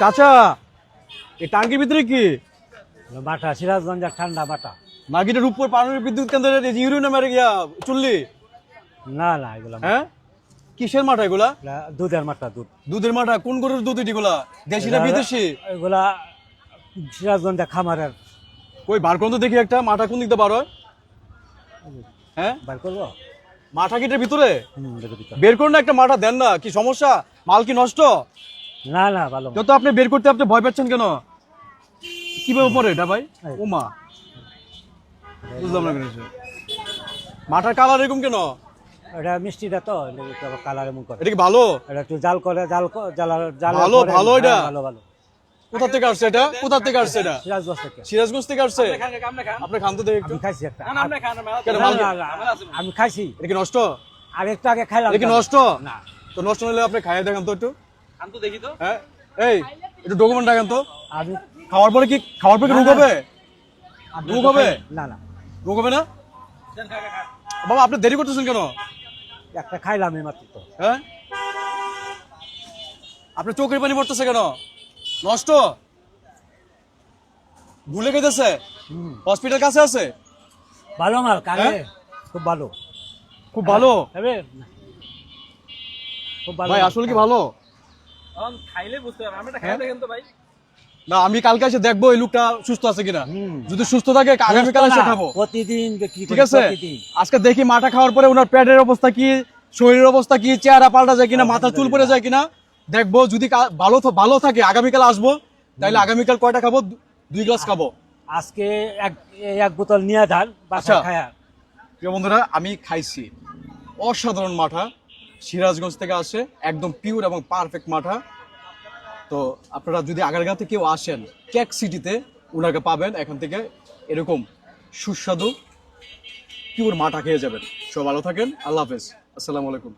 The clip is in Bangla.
চাচা এই টাঙ্কির ভিতরে কি বাটা সিরাজগঞ্জের ঠান্ডা বাটা। মাগিটা রূপপুর পারমাণবিক বিদ্যুৎ কেন্দ্রের ইউরিন মেরে গিয়া চুল্লি? না না এগুলা হ্যাঁ কিসের মাঠা এগুলা? দুধের মাটা দুধ। দুধের মাঠা? কোন গরুর দুধ এগুলা? দেশি না বিদেশি? এগুলা সিরাজগঞ্জের খামারের। কই বার করুন তো দেখি একটা মাঠা কোন দিক দিয়ে বার হয়? হ্যাঁ বার করবো? মাঠা কিটার ভিতরে দেখো ভিতরে। বের করুন না, একটা মাঠা দেন না। কি সমস্যা? মাল কি নষ্ট? না না ভালো। যত আপনি বের করতে আপনি ভয় পাচ্ছেন কেন? কিভাবে পড়ে এটা ভাই? ও মা, বুঝলাম না কিছু। মাথার কালার এরকম কেন? এটা মিষ্টিটা তো কালার এমন করে। এটা কি ভালো? এটা একটু জাল করে জাল জাল ভালো ভালো এটা? ভালো ভালো। কোথা থেকে আসছে এটা? কোথা থেকে আসছে এটা? সিরাজগঞ্জ থেকে। সিরাজগঞ্জ থেকে আসছে? আপনি খান তো দেখি একটু। আমি খাইছি একটা। কেন না, মাল কি? না, না, আমি খাইছি। এটা কি নষ্ট? আর একটু আগে খাইলাম। এটা কি নষ্ট? না। তো নষ্ট হলে আপনি খাইয়ে দেখান তো একটু। খান তো দেখি তো। হ্যাঁ এই একটু ডকুমেন্ট রাখেন তো। আমি খাওয়ার পরে কি রোগ হবে? রোগ হবে? না না রোগ হবে না? বাবা আপনি দেরি করতেছেন কেন? একটা খাইলাম এই মাত্র তো। হ্যাঁ আপনার চোখের পানি পড়তেছে কেন? নষ্ট? ভুলে গেছে? হসপিটাল কাছে আছে? ভালো মাল কালে হ্যাঁ? খুব ভালো। খুব ভালো হবে খুব ভালো ভাই। আসলে কি ভালো? খাইলে বুঝতে পারবেন। আমি এটা খাই দেখেন তো ভাই। না আমি কালকে এসে দেখবো এই লোকটা সুস্থ আছে কিনা। যদি সুস্থ থাকে আগামীকাল এসে খাবো। প্রতিদিন বিক্রি করি, ঠিক আছে প্রতিদিন। আজকে দেখি মাঠা খাওয়ার পরে ওনার পেটের অবস্থা কি, শরীরের অবস্থা কি, চেহারা পাল্টা যায় কিনা, মাথা চুল পড়ে যায় কিনা দেখবো। যদি ভালো থাকে আগামীকাল আসবো। তাইলে আগামীকাল কয়টা খাবো? 2 গ্লাস খাবো। আজকে এক বোতল নিয়ে যান বাসা আচ্ছা। খায়া। প্রিয় বন্ধুরা আমি খাইছি অসাধারণ মাঠা, সিরাজগঞ্জ থেকে আসে, একদম পিওর এবং পারফেক্ট মাঠা। তো আপনারা যদি আগারগাঁওতে কেউ আসেন কেক সিটিতে ওনাকে পাবেন। এখান থেকে এরকম সুস্বাদু পিওর মাঠা খেয়ে যাবেন। সব ভালো থাকেন। আল্লাহ হাফেজ। আসসালামু আলাইকুম।